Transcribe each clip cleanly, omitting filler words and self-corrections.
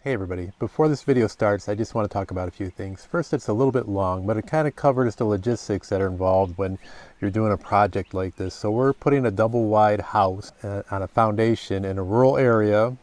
Hey everybody, before this video starts, I just want to talk about a few things. First, it's a little bit long, but it kind of covers the logistics that are involved when you're doing a project like this. So we're putting a double wide house on a foundation in a rural area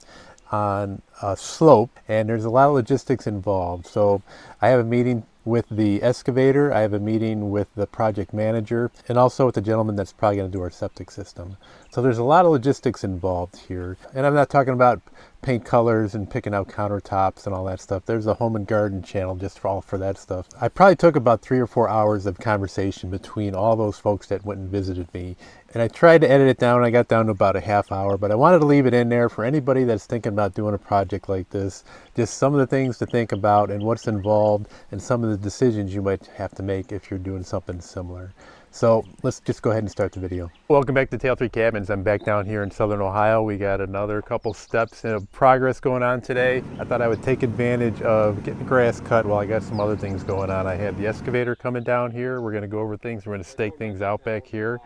on a slope, and there's a lot of logistics involved. So I have a meeting with the excavator, I have a meeting with the project manager, and also with the gentleman that's probably going to do our septic system. So there's a lot of logistics involved here. And I'm not talking about paint colors and picking out countertops and all that stuff. There's a home and garden channel just for that stuff. I probably took about 3 or 4 hours of conversation between all those folks that went and visited me. And I tried to edit it down. I got down to about a half hour, but I wanted to leave it in there for anybody that's thinking about doing a project like this. Just some of the things to think about and what's involved and some of the decisions you might have to make if you're doing something similar. So let's just go ahead and start the video. Welcome back to Tale 3 Cabins. I'm back down here in Southern Ohio. We got another couple steps of progress going on today. I thought I would take advantage of getting the grass cut while I got some other things going on. I have the excavator coming down here. We're going to go over things. We're going to stake things out back here.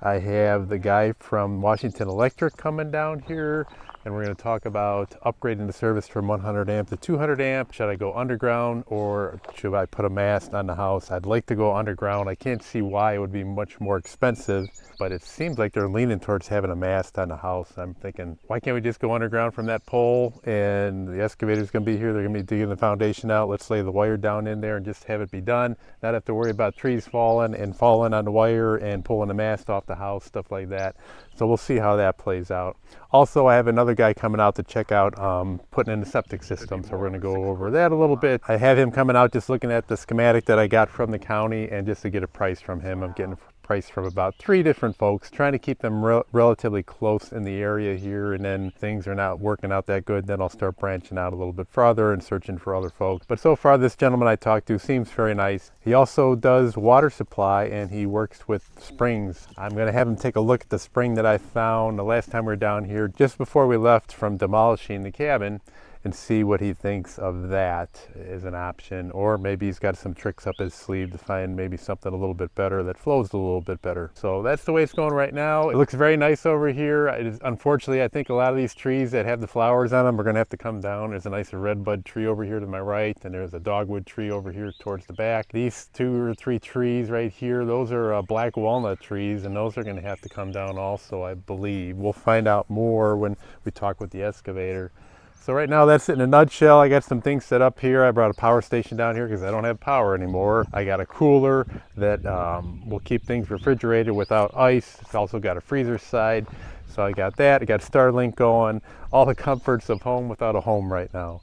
I have the guy from Washington Electric coming down here, and we're going to talk about upgrading the service from 100 amp to 200 amp. Should I go underground or should I put a mast on the house? I'd like to go underground. I can't see why it would be much more expensive, but it seems like they're leaning towards having a mast on the house. I'm thinking, why can't we just go underground from that pole, and the excavator's going to be here. They're going to be digging the foundation out. Let's lay the wire down in there and just have it be done. Not have to worry about trees falling on the wire and pulling the mast off the house, stuff like that. So we'll see how that plays out. Also, I have another guy coming out to check out putting in the septic system, so we're going to go over that a little bit. I have him coming out just looking at the schematic that I got from the county and just to get a price from him. I'm getting a price from about 3 different folks, trying to keep them relatively close in the area here, and then things are not working out that good, then I'll start branching out a little bit farther and searching for other folks. But so far, this gentleman I talked to seems very nice. He also does water supply and he works with springs. I'm going to have him take a look at the spring that I found the last time we were down here just before we left from demolishing the cabin, and see what he thinks of that as an option. Or maybe he's got some tricks up his sleeve to find maybe something a little bit better that flows a little bit better. So that's the way it's going right now. It looks very nice over here. Unfortunately, I think a lot of these trees that have the flowers on them are gonna have to come down. There's a nice redbud tree over here to my right, and there's a dogwood tree over here towards the back. These 2 or 3 trees right here, those are black walnut trees, and those are gonna have to come down also, I believe. We'll find out more when we talk with the excavator. So right now, that's it in a nutshell. I got some things set up here. I brought a power station down here because I don't have power anymore. I got a cooler that will keep things refrigerated without ice. It's also got a freezer side. So I got that. I got Starlink going. All the comforts of home without a home right now,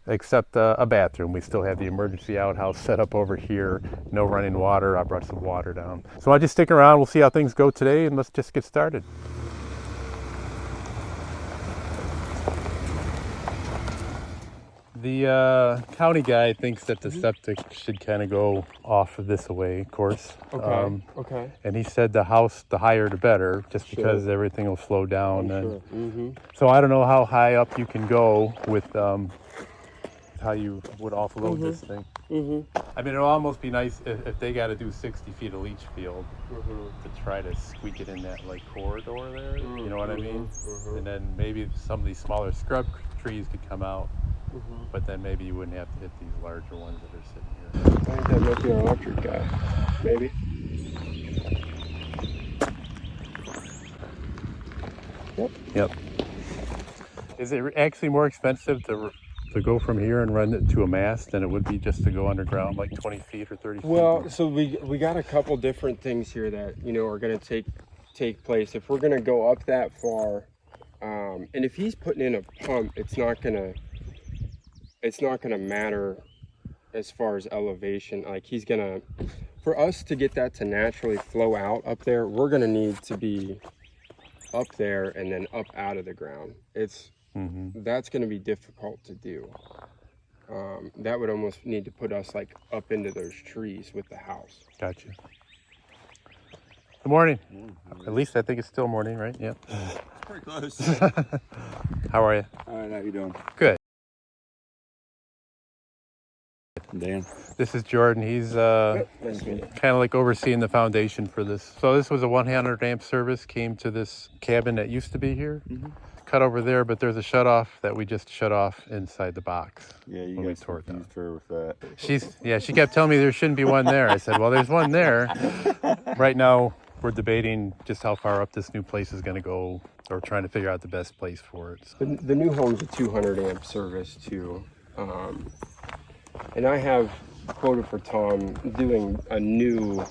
except a bathroom. We still have the emergency outhouse set up over here. No running water. I brought some water down. So I'll just stick around. We'll see how things go today, and let's just get started. The county guy thinks that the septic should kind of go off of this way, of course. Okay. Okay. And he said the house, the higher the better, just because everything will slow down. Sure. And so I don't know how high up you can go with how you would offload this thing. I mean, it'll almost be nice if they got to do 60 feet of leach field to try to squeak it in that like corridor there. You know what I mean? And then maybe some of these smaller scrub trees could come out. But then maybe you wouldn't have to hit these larger ones that are sitting here. I think that might be our electric guy. Maybe. Yep. Is it actually more expensive to go from here and run it to a mast than it would be just to go underground like 20 feet or 30 feet? Well, so we got a couple different things here that are going to take place. If we're going to go up that far, and if he's putting in a pump, it's not gonna matter as far as elevation. Like for us to get that to naturally flow out up there, we're gonna need to be up there and then up out of the ground. That's gonna be difficult to do. That would almost need to put us like up into those trees with the house. Gotcha. Good morning. At least I think it's still morning, right? Yep. Pretty close. How are you? All right, how you doing? Good. Dan. This is Jordan. He's kind of like overseeing the foundation for this. So this was a 100 amp service, came to this cabin that used to be here. cut over there, but there's a shut off that we just shut off inside the box. Yeah, you when we guys tore it down. confused her with that. She kept telling me there shouldn't be one there. I said, well, there's one there. Right now, we're debating just how far up this new place is going to go, or trying to figure out the best place for it. So. The new home's a 200 amp service too. And I have quoted for Tom doing a new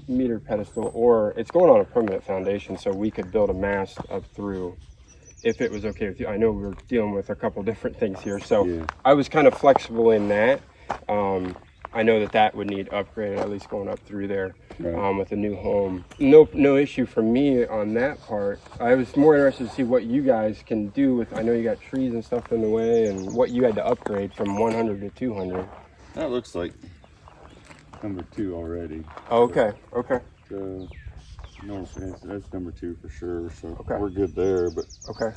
meter pedestal, or it's going on a permanent foundation, so we could build a mast up through if it was okay with you. I know we're dealing with a couple different things here, so yeah. I was kind of flexible in that. I know that would need upgraded, at least going up through there. Right. With a new home. No issue for me on that part. I was more interested to see what you guys can do with, I know you got trees and stuff in the way, and what you had to upgrade from 100 to 200. That looks like number 2 already. Oh, okay, okay. So, no, that's number 2 for sure, so okay. We're good there, but... Okay.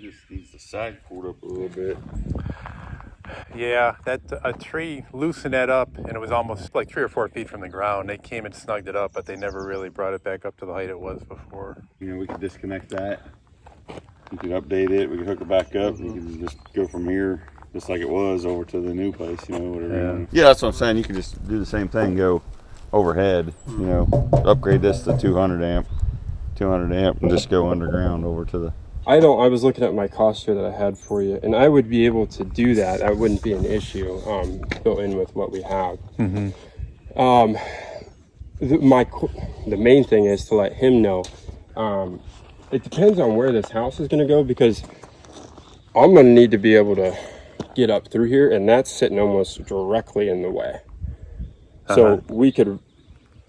Just needs the sag pulled up a little bit. Yeah, a tree loosened that up, and it was almost like 3 or 4 feet from the ground. They came and snugged it up, but they never really brought it back up to the height it was before. You know, we could disconnect that. We could update it. We could hook it back up. We can just go from here, just like it was, over to the new place. You know, whatever. Yeah. Yeah, that's what I'm saying. You could just do the same thing. Go overhead. You know, upgrade this to 200 amp, and just go underground over to the. I was looking at my cost here that I had for you, and I would be able to do that. That wouldn't be an issue, built in with what we have. Mm-hmm. The main thing is to let him know. It depends on where this house is going to go, because I'm going to need to be able to get up through here, and that's sitting almost directly in the way. So we could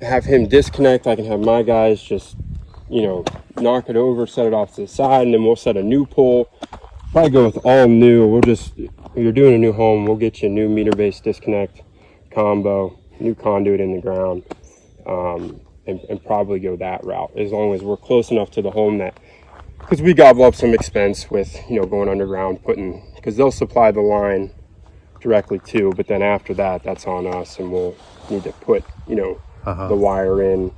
have him disconnect. I can have my guys just, knock it over, set it off to the side, and then we'll set a new pole. Probably go with all new. If you're doing a new home, we'll get you a new meter-based disconnect combo, new conduit in the ground, and probably go that route, as long as we're close enough to the home that, because we gobble up some expense with, going underground, because they'll supply the line directly too, but then after that, that's on us, and we'll need to put, the wire in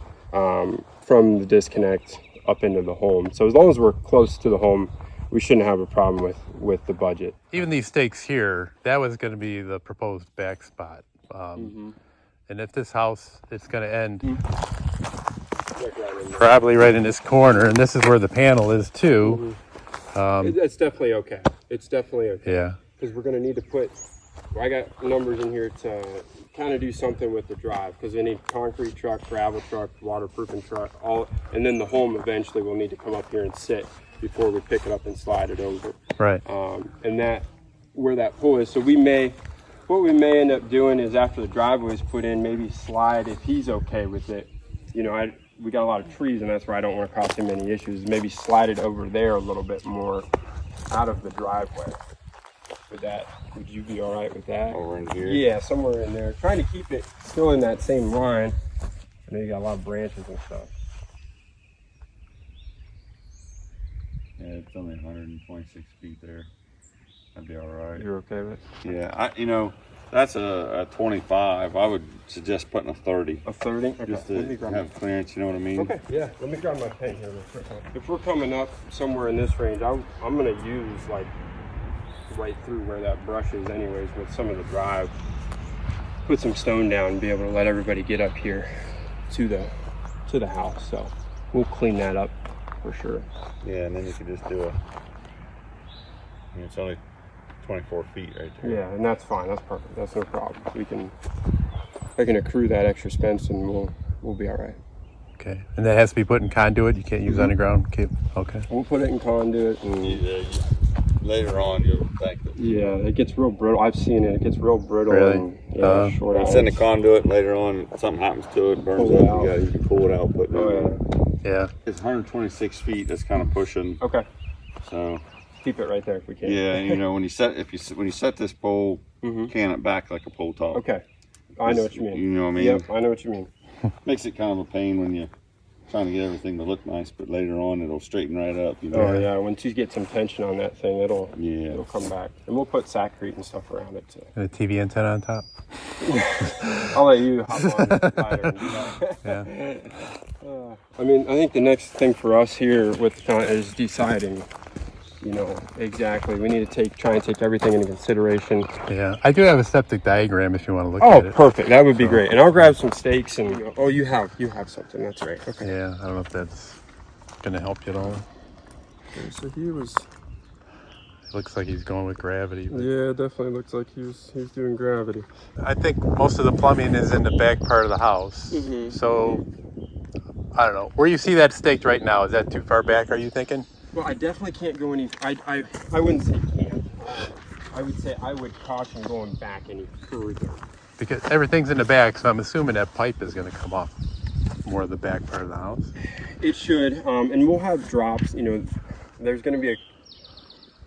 from the disconnect up into the home. So as long as we're close to the home, we shouldn't have a problem with the budget. Even these stakes here, that was going to be the proposed back spot. And if this house, it's going to end probably right in this corner, and this is where the panel is too. It's definitely okay. It's definitely okay. Yeah. Because we're going to need to I got numbers in here to kind of do something with the drive, because we need concrete truck, gravel truck, waterproofing truck, and then the home eventually will need to come up here and sit before we pick it up and slide it over. Right. And where that pool is, so what we may end up doing is, after the driveway is put in, maybe slide, if he's okay with it. We got a lot of trees, and that's where I don't want to cause him any issues. Maybe slide it over there a little bit more out of the driveway. Would you be all right with that? Over in here? Yeah, somewhere in there. Trying to keep it still in that same line. I know you got a lot of branches and stuff. Yeah, it's only 126 feet there. That'd be all right. You're okay with it? Yeah, that's a 25. I would suggest putting a 30. A 30? Okay. Just to have clearance, you know what I mean? Okay, yeah. Let me grab my pen here real quick. If we're coming up somewhere in this range, I'm going to use right through where that brush is anyways with some of the drive. Put some stone down and be able to let everybody get up here to the house. So we'll clean that up for sure. Yeah, and then you could just do it's only 24 feet right there. Yeah, and that's fine. That's perfect. That's no problem. I can accrue that extra expense, and we'll be all right. Okay, and that has to be put in conduit. You can't use underground. Okay. We'll put it in conduit, and later on you'll think that. Yeah, it gets real brittle. I've seen it. It gets real brittle. Really? And, short. It's in the conduit. Later on, something happens to it, burns up. You can pull it out. But yeah, it's 126 feet. That's kind of pushing. Okay. So keep it right there if we can. Yeah, when you set this pole, can it back like a pole top. Okay. I know what you mean. You know what I mean? Yep, I know what you mean. Makes it kind of a pain when you trying to get everything to look nice, but later on it'll straighten right up. You know? Oh yeah, once you get some tension on that thing, it'll come back. And we'll put Saccharine and stuff around it too. And a TV antenna on top. I'll let you hop on the spider and do that. Yeah. I mean, I think the next thing for us here with is deciding, you know, exactly. We need to try and take everything into consideration. Yeah, I do have a septic diagram if you want to look at it. Oh, perfect. That would be great. And I'll grab some stakes and, oh, you have something. That's right. Okay. Yeah, I don't know if that's going to help you at all. Okay, so he was, It looks like he's going with gravity. But yeah, definitely looks like he's doing gravity. I think most of the plumbing is in the back part of the house. Mhm. So, I don't know. Where you see that staked right now, is that too far back, are you thinking? Well, I definitely can't go any, I wouldn't say can't. I would say I would caution going back any further. Because everything's in the back, so I'm assuming that pipe is going to come off more of the back part of the house. It should, and we'll have drops, you know, there's going to be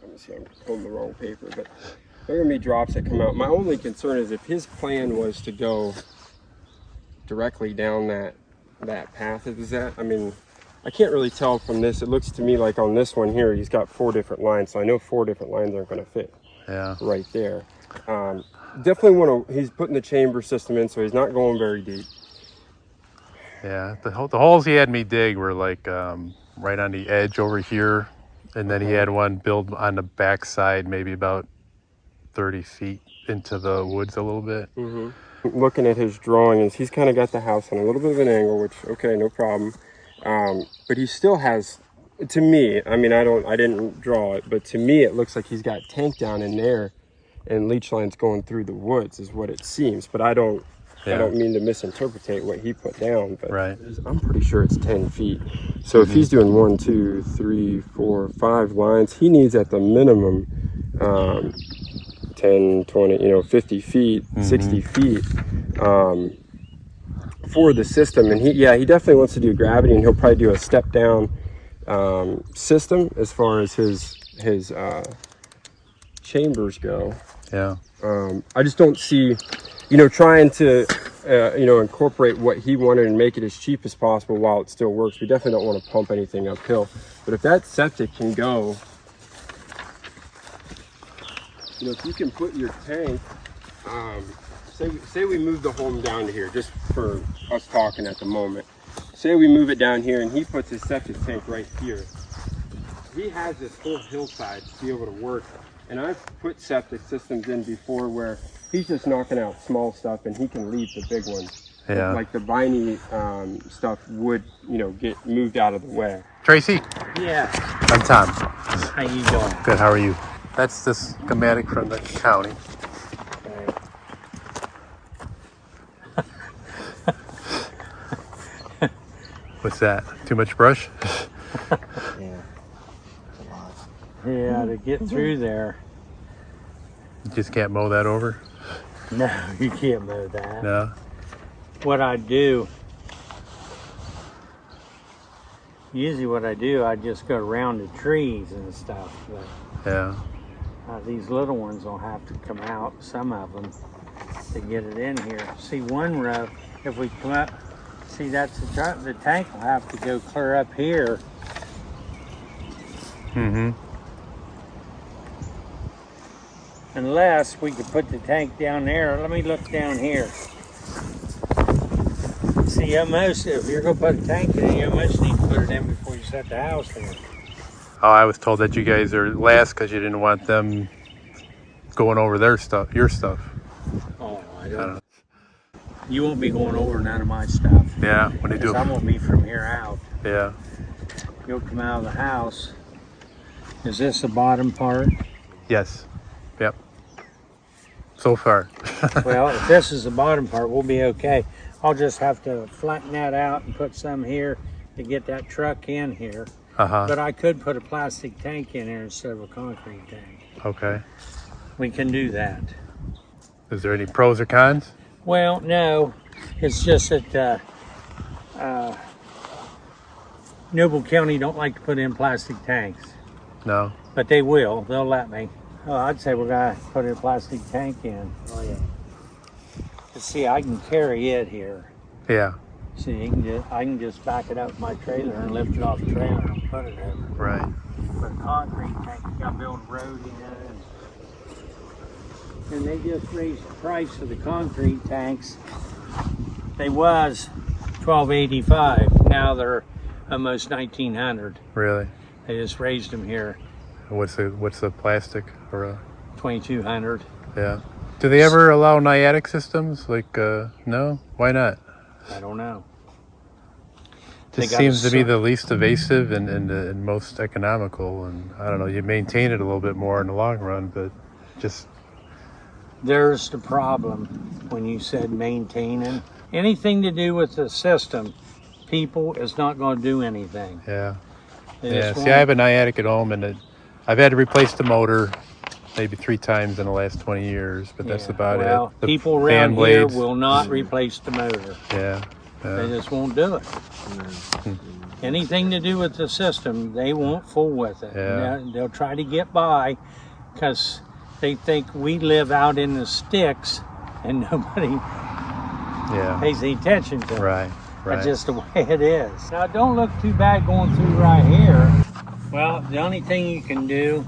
let me see, I'm holding the wrong paper, but there are going to be drops that come out. My only concern is if his plan was to go directly down that path, I mean, I can't really tell from this. It looks to me like on this one here, he's got 4 different lines, so I know 4 different lines aren't going to fit right there. Definitely he's putting the chamber system in, so he's not going very deep. Yeah, the holes he had me dig were like right on the edge over here, and then he had one built on the back side, maybe about 30 feet into the woods a little bit. Mm-hmm. Looking at his drawing, he's kind of got the house on a little bit of an angle, which, okay, no problem. But he still has, to me, I mean, I didn't draw it, but to me it looks like he's got tank down in there and leach lines going through the woods is what it seems. But I don't mean to misinterpret what he put down, but I'm pretty sure it's 10 feet. So if he's doing 1, 2, 3, 4, 5 lines, he needs at the minimum 10, 20, 50 feet, 60 feet for the system. And he definitely wants to do gravity, and he'll probably do a step down system as far as his chambers go. Yeah. I just don't see, trying to, incorporate what he wanted and make it as cheap as possible while it still works. We definitely don't want to pump anything uphill. But if that septic can go, if you can put your tank, say we move the home down to here, just for us talking at the moment. Say we move it down here and he puts his septic tank right here. He has this whole hillside to be able to work. And I've put septic systems in before where he's just knocking out small stuff and he can leave the big ones. Yeah. Like the viney stuff would, get moved out of the way. Tracy? Yeah. I'm Tom. How you doing? Good, how are you? That's the schematic from the county. What's that? Too much brush? Yeah. Yeah, to get through there. You just can't mow that over? No, you can't mow that. No? Usually what I do, I just go around the trees and stuff. But Yeah. these little ones will have to come out, some of them, to get it in here. See, one row, if we come up, see, that's the tank will have to go clear up here. Mm-hmm. Unless we could put the tank down there. Let me look down here. See, almost, if you're going to put a tank in, you almost need to put it in before you set the house in. Oh, I was told that you guys are last because you didn't want them going over their stuff, your stuff. Oh, I don't know. You won't be going over none of my stuff. Yeah, when they do. I'm going to be from here out. Yeah. You'll come out of the house. Is this the bottom part? Yes. Yep. So far. Well, if this is the bottom part, we'll be okay. I'll just have to flatten that out and put some here to get that truck in here. Uh-huh. But I could put a plastic tank in here instead of a concrete tank. Okay. We can do that. Is there any pros or cons? Well, no. It's just that Noble County don't like to put in plastic tanks. No. But they will. They'll let me. Oh, I'd say we're going to put a plastic tank in. Oh, yeah. See, I can carry it here. Yeah. See, I can just back it up with my trailer and lift it off the trailer and put it over. Right. But a concrete tank, you gotta build a road in. And they just raised the price of the concrete tanks. They was $12.85. Now they're almost $1,900. Really? They just raised them here. What's the plastic or a? $2,200. Yeah. Do they ever allow nyatic systems? Like, no? Why not? I don't know. They Just got seems a to be su- the least evasive and most economical. And I don't know, you maintain it a little bit more in the long run, but just, There's the problem when you said maintaining. Anything to do with the system, people is not going to do anything. yeah. They Yeah, just see, I have won't. a nyatic at home, and I've had to replace the motor maybe 3 times in the last 20 years, but that's Yeah, about well, it. The people fan around here blades, will not replace the motor. Yeah. They just won't do it. Anything to do with the system, they won't fool with it. Yeah. They'll try to get by because they think we live out in the sticks and nobody Yeah. pays any attention to it. Right. Right. That's just the way it is. Now, don't look too bad going through right here. Well, the only thing you can do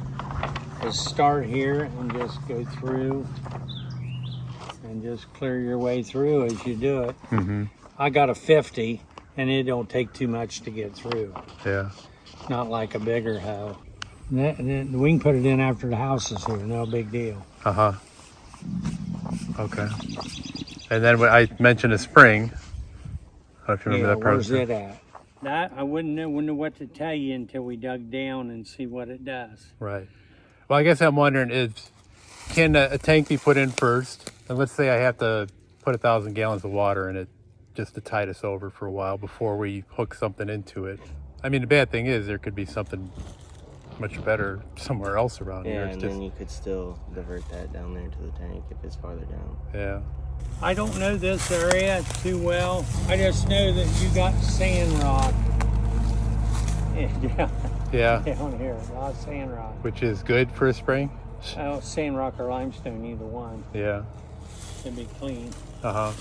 is start here and just go through and just clear your way through as you do it. Mm-hmm. I got a 50 and it don't take too much to get through. Yeah. Not like a bigger hoe. We can put it in after the house is here, no big deal. Uh-huh. Okay. And then when I mentioned a spring, I don't know if you remember that Where's process. it at? That I wouldn't know what to tell you until we dug down and see what it does. Right. Well, I guess I'm wondering can a tank be put in first? And let's say I have to put 1,000 gallons of water in it just to tide us over for a while before we hook something into it. I mean, the bad thing is there could be something much better somewhere else around here. Yeah, It's and just, then you could still divert that down there to the tank if it's farther down. yeah. I don't know this area too well. I just know that you got sand rock. Yeah, Yeah. down here, a lot of sand rock. Which is good for a spring. Oh, sand rock or limestone, either one. Yeah. Should be clean. Uh-huh.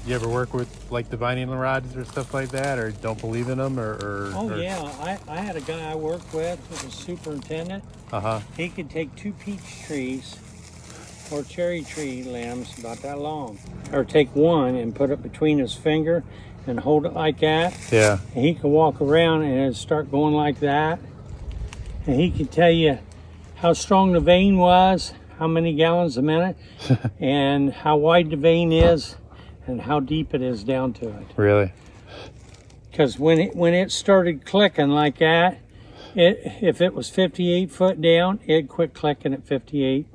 You ever work with like divining rods or stuff like that, or don't believe in them, Oh yeah, I had a guy I worked with, who was superintendent. Uh-huh. He could take 2 peach trees or cherry tree limbs about that long, or take one and put it between his finger and hold it like that. Yeah. And he could walk around and it'd start going like that. And he could tell you how strong the vein was, how many gallons a minute, and how wide the vein is, and how deep it is down to it. Really? Because when it started clicking like that, if it was 58 foot down, it'd quit clicking at 58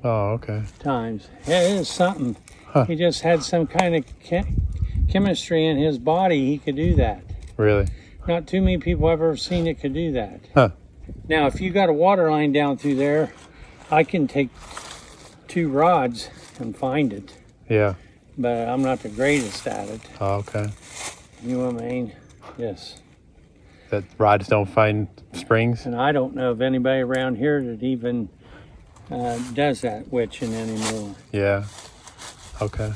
Oh, okay. times. It is something. Huh. He just had some kind of chemistry in his body. He could do that. Really? Not too many people I've ever seen that could do that. Huh. Now, if you got a water line down through there, I can take 2 rods and find it. Yeah. But I'm not the greatest at it. Oh, okay. You know what I mean? Yes. That rods don't find springs? And I don't know of anybody around here that even does that witching anymore. Yeah. Okay.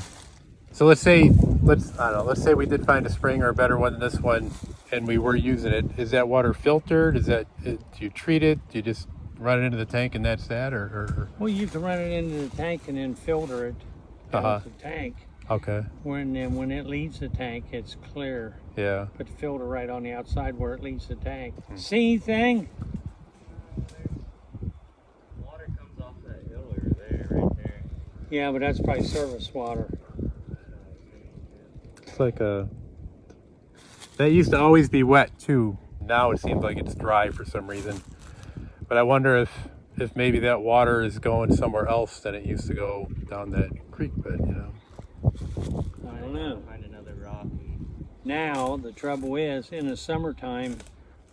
So let's say we did find a spring or a better one than this one, and we were using it. Is that water filtered? Do you treat it? Do you just run it into the tank and that's that, or? Well, you can run it into the tank and then filter it out Uh-huh. of the tank. Okay. When it leaves the tank, it's clear. Yeah. Put the filter right on the outside where it leaves the tank. See anything? Water comes off that hill over there, right there. Yeah, but that's probably surface water. It's like that used to always be wet too. Now it seems like it's dry for some reason. But I wonder if maybe that water is going somewhere else than it used to go down that creek bed, you know. I don't know. Find another rock. Now, the trouble is, in the summertime,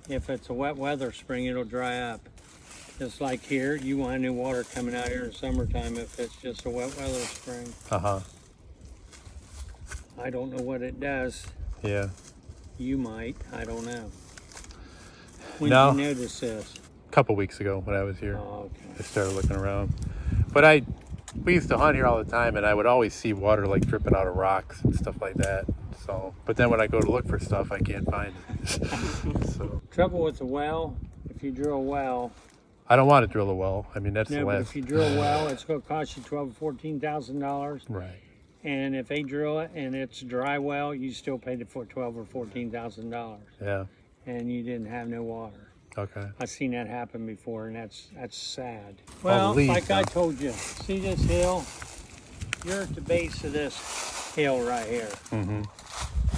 if it's a wet weather spring, it'll dry up. Just like here, you want new water coming out here in the summertime if it's just a wet weather spring. Uh-huh. I don't know what it does. Yeah. You might. I don't know. When No. did you notice this? A couple weeks ago when I was here. Oh, okay. I started looking around. But I we used to hunt here all the time, and I would always see water like dripping out of rocks and stuff like that. So, but then when I go to look for stuff, I can't find it. So Trouble with the well, if you drill a well, I don't want to drill a well. I mean, that's the no, but last. if you drill a well, it's going to cost you $12,000 to $14,000. Right. And if they drill it and it's a dry well, you still paid it for $12,000 or $14,000, Yeah. and you didn't have no water. Okay. I've seen that happen before, and that's sad. Well, leaves, like I huh? told you, see this hill? You're at the base of this hill right here. Mm-hmm.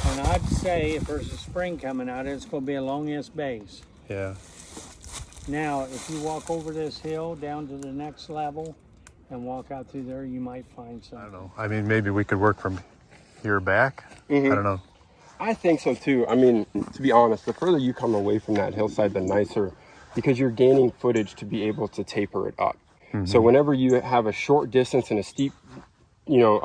And I'd say if there's a spring coming out, it's going to be along this base. Yeah. Now, if you walk over this hill down to the next level and walk out through there, you might find I something. don't know. I mean, maybe we could work from here back. Mhm. I don't know. I think so too. I mean, to be honest, the further you come away from that hillside, the nicer, because you're gaining footage to be able to taper it up. So whenever you have a short distance and a steep, you know,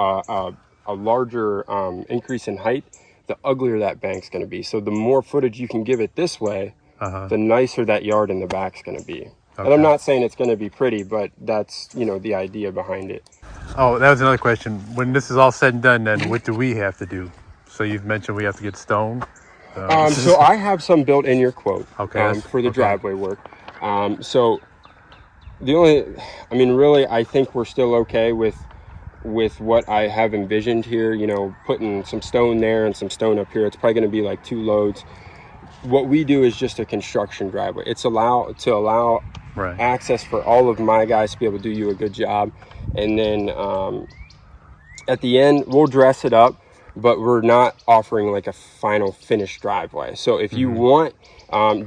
a larger increase in height, the uglier that bank's going to be. So the more footage you can give it this way, the nicer that yard in the back's going to be. And I'm not saying it's going to be pretty, but that's, you know, the idea behind it. Oh, that was another question. When this is all said and done, then what do we have to do? So you've mentioned we have to get stone. So I have some built in your quote Okay, for the okay. driveway work. So the only, I mean, really, I think we're still okay with what I have envisioned here. You know, putting some stone there and some stone up here. It's probably going to be like 2 loads. What we do is just a construction driveway. It's to allow Right. access for all of my guys to be able to do you a good job. And then at the end, we'll dress it up, but we're not offering like a final finished driveway. So if you want,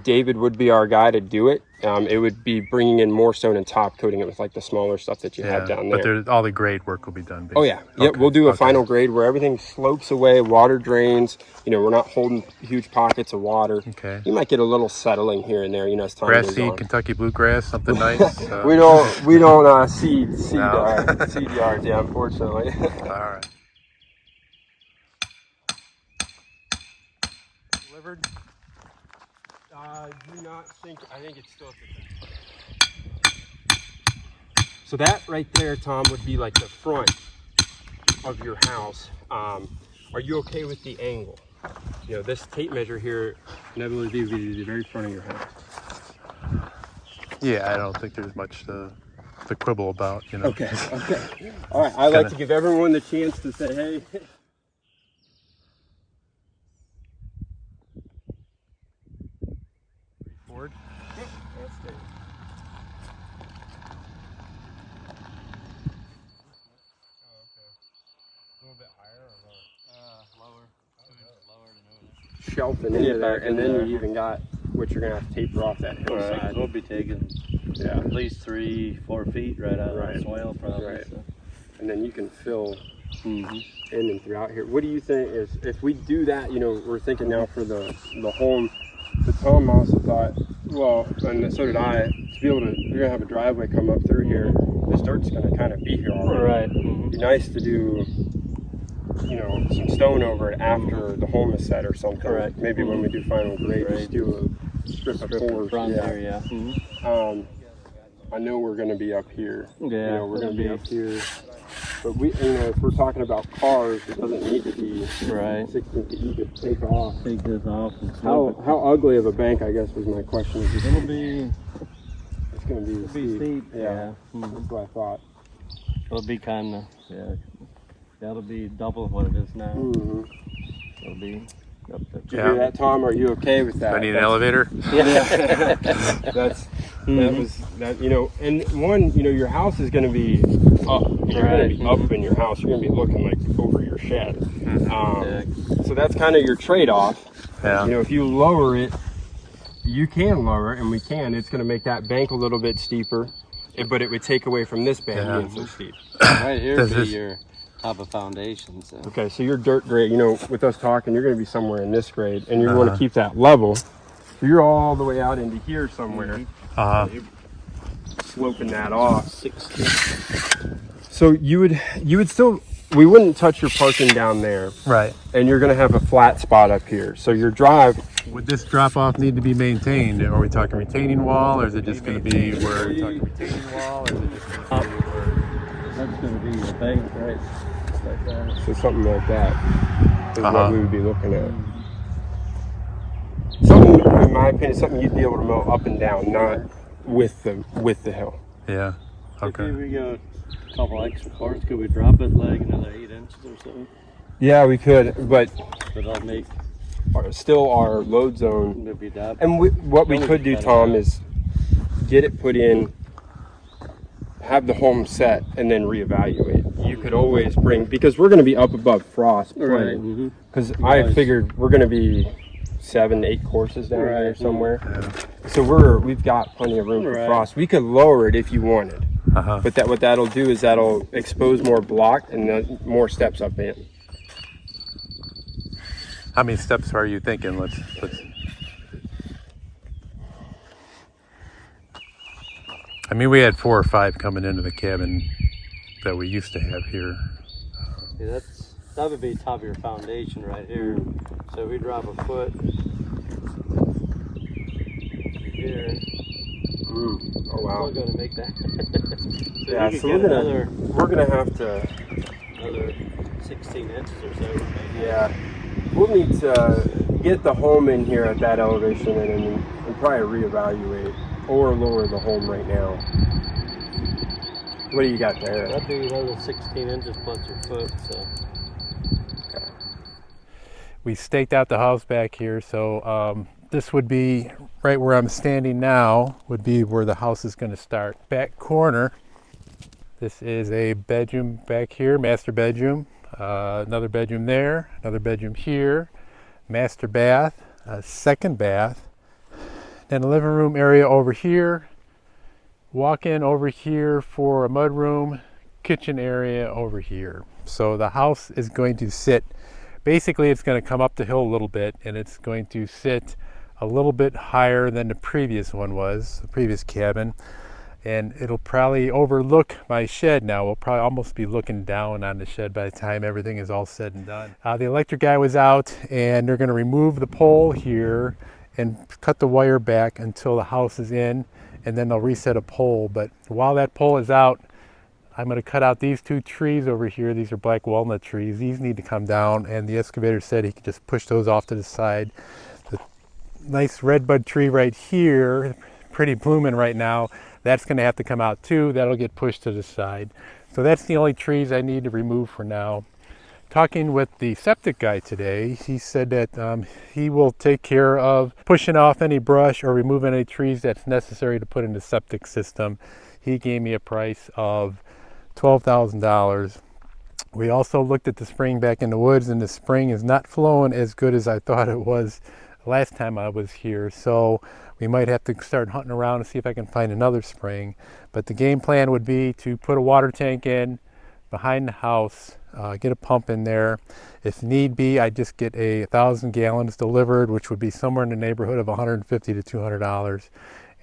David would be our guy to do it. It would be bringing in more stone and top coating it with like the smaller stuff that you have down there. But all the grade work will be done. Oh yeah, basically. yep. We'll do a Okay. final grade where everything slopes away, water drains. You know, we're not holding huge pockets of water. Okay. You might get a little settling here and there. You know, as time Grass goes seed, on. Kentucky bluegrass, something nice. We don't seed No. seed yards, yeah, unfortunately. All right. Delivered. Do not think. I think it's still at the back. So that right there, Tom, would be like the front of your house. Are you okay with the angle? You know, this tape measure here, inevitably would be the very front of your house. Yeah, I don't think there's much to quibble about, you know. Okay. All right. I like to give everyone the chance to say, hey. Forward. That's it. Shelf in into there, and then you even got what you're gonna have to taper off that hillside. Right, we'll be taking at least 3-4 feet right out of Right. the soil, probably. Right. So. And then you can fill in and throughout here. What do you think is if we do that? You know, we're thinking now for the home. But Tom also thought, well, and so did I, to be able to, you're gonna have a driveway come up through here. This dirt's gonna kind of be here already. Right. It'd be nice to do, you know, some stone over it after the home is set or something. Correct. Maybe when we do final grade, just do a strip of pours. Front Yeah. there, yeah. I know we're going to be up here. Yeah, You know, we're going to be it'll up here. But we, you know, if we're talking about cars, it doesn't need to be Right. 16 feet. You could take off. Take this off and slope How ugly of a bank, I guess, was my question. Is it. It'll be it's going to be steep. Yeah. Mhm. That's what I thought. It'll be kind of, yeah. That'll be double what it is now. Mm-hmm. It'll be up there. Did you hear that, Tom? Are you okay with that? Do I need an elevator? Yeah. That was that, you know, and one, you know, your house is going to be up. You're going to be up in your house. You're going to be looking like over your shed. So that's kind of your trade-off. Yeah. You know, if you lower it, you can lower it, and we can. It's going to make that bank a little bit steeper, but it would take away from this bank being so steep. Right here Does would be this- your top of foundation. So. Okay, so your dirt grade, you know, with us talking, you're going to be somewhere in this grade, and you want to keep that level. So you're all the way out into here somewhere, sloping that off. 60. So you would still, we wouldn't touch your parking down there, Right. and you're going to have a flat spot up here. So your drive, Would this drop off need to be maintained? Are we talking retaining wall, or is it just going to be where we're talking retaining wall, or is it just going to be where? That's gonna be the bank, right? Like that. So something like that is Uh-huh. what we would be looking at. Something, in my opinion, something you'd be able to mow up and down, not with the hill. Yeah. If Okay. we go a couple extra parts, could we drop it like another 8 inches or so? Yeah, we could, but But I'll make still our load zone. maybe that. And what we could do, Tom, is get it put in, have the home set, and then reevaluate. You could always bring, because we're going to be up above frost. Right. Because I figured we're going to be 7, 8 courses down there Right. somewhere. So we've got plenty of room for Right. frost. We could lower it if you wanted. Uh-huh. But what that'll do is that'll expose more block and then more steps up in. How many steps are you thinking? Let's. I mean, we had 4 or 5 coming into the cabin that we used to have here. See, that would be top of your foundation right here. So if we drop a foot here, Oh wow. we're gonna make that. So Yeah, we so could get we're gonna have to. another 16 inches or so. Maybe. Yeah, we'll need to get the home in here at that elevation and probably reevaluate or lower the home right now. What do you got there? That'd be another 16 inches plus your foot. So. We staked out the house back here, so this would be right where I'm standing now, would be where the house is going to start. Back corner, this is a bedroom back here, master bedroom, another bedroom there, another bedroom here, master bath, a second bath, then a living room area over here, walk in over here for a mudroom, kitchen area over here. So the house is going to sit, basically it's going to come up the hill a little bit, and it's going to sit a little bit higher than the previous one was, the previous cabin. And it'll probably overlook my shed now. We'll probably almost be looking down on the shed by the time everything is all said and done. The electric guy was out, and they're going to remove the pole here and cut the wire back until the house is in, and then they'll reset a pole. But while that pole is out, I'm going to cut out these 2 trees over here. These are black walnut trees. These need to come down, and the excavator said he could just push those off to the side. The nice redbud tree right here, pretty blooming right now, that's going to have to come out too. That'll get pushed to the side. So that's the only trees I need to remove for now. Talking with the septic guy today, he said that he will take care of pushing off any brush or removing any trees that's necessary to put in the septic system. He gave me a price of $12,000. We also looked at the spring back in the woods, and the spring is not flowing as good as I thought it was last time I was here. So we might have to start hunting around and see if I can find another spring. But the game plan would be to put a water tank in behind the house, get a pump in there. If need be, I'd just get 1,000 gallons delivered, which would be somewhere in the neighborhood of $150 to $200.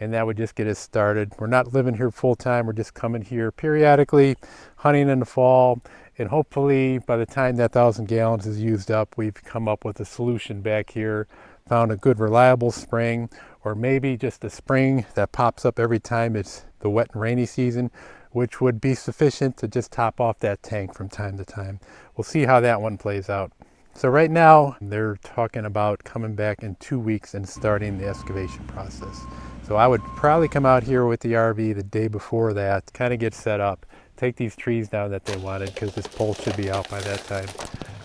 And that would just get us started. We're not living here full time. We're just coming here periodically, hunting in the fall, and hopefully by the time that 1,000 gallons is used up, we've come up with a solution back here, found a good reliable spring, or maybe just a spring that pops up every time it's the wet and rainy season, which would be sufficient to just top off that tank from time to time. We'll see how that one plays out. So right now, they're talking about coming back in 2 weeks and starting the excavation process. So I would probably come out here with the RV the day before that, kind of get set up, take these trees down that they wanted, because this pole should be out by that time.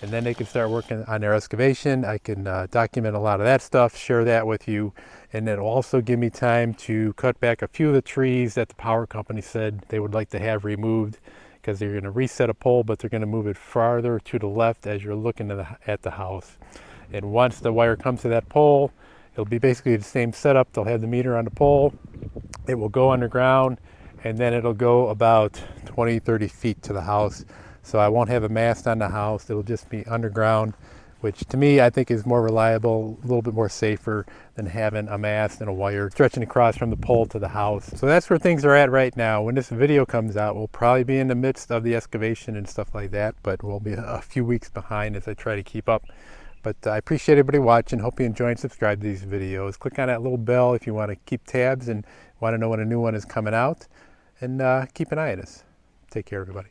And then they can start working on their excavation. I can document a lot of that stuff, share that with you, and it'll also give me time to cut back a few of the trees that the power company said they would like to have removed, because they're going to reset a pole, but they're going to move it farther to the left as you're looking at the house. And once the wire comes to that pole, it'll be basically the same setup. They'll have the meter on the pole, it will go underground, and then it'll go about 20, 30 feet to the house. So I won't have a mast on the house, it'll just be underground, which to me I think is more reliable, a little bit more safer than having a mast and a wire stretching across from the pole to the house. So that's where things are at right now. When this video comes out, we'll probably be in the midst of the excavation and stuff like that, but we'll be a few weeks behind as I try to keep up. But I appreciate everybody watching. Hope you enjoy and subscribe to these videos. Click on that little bell if you want to keep tabs and want to know when a new one is coming out. And keep an eye on us. Take care, everybody.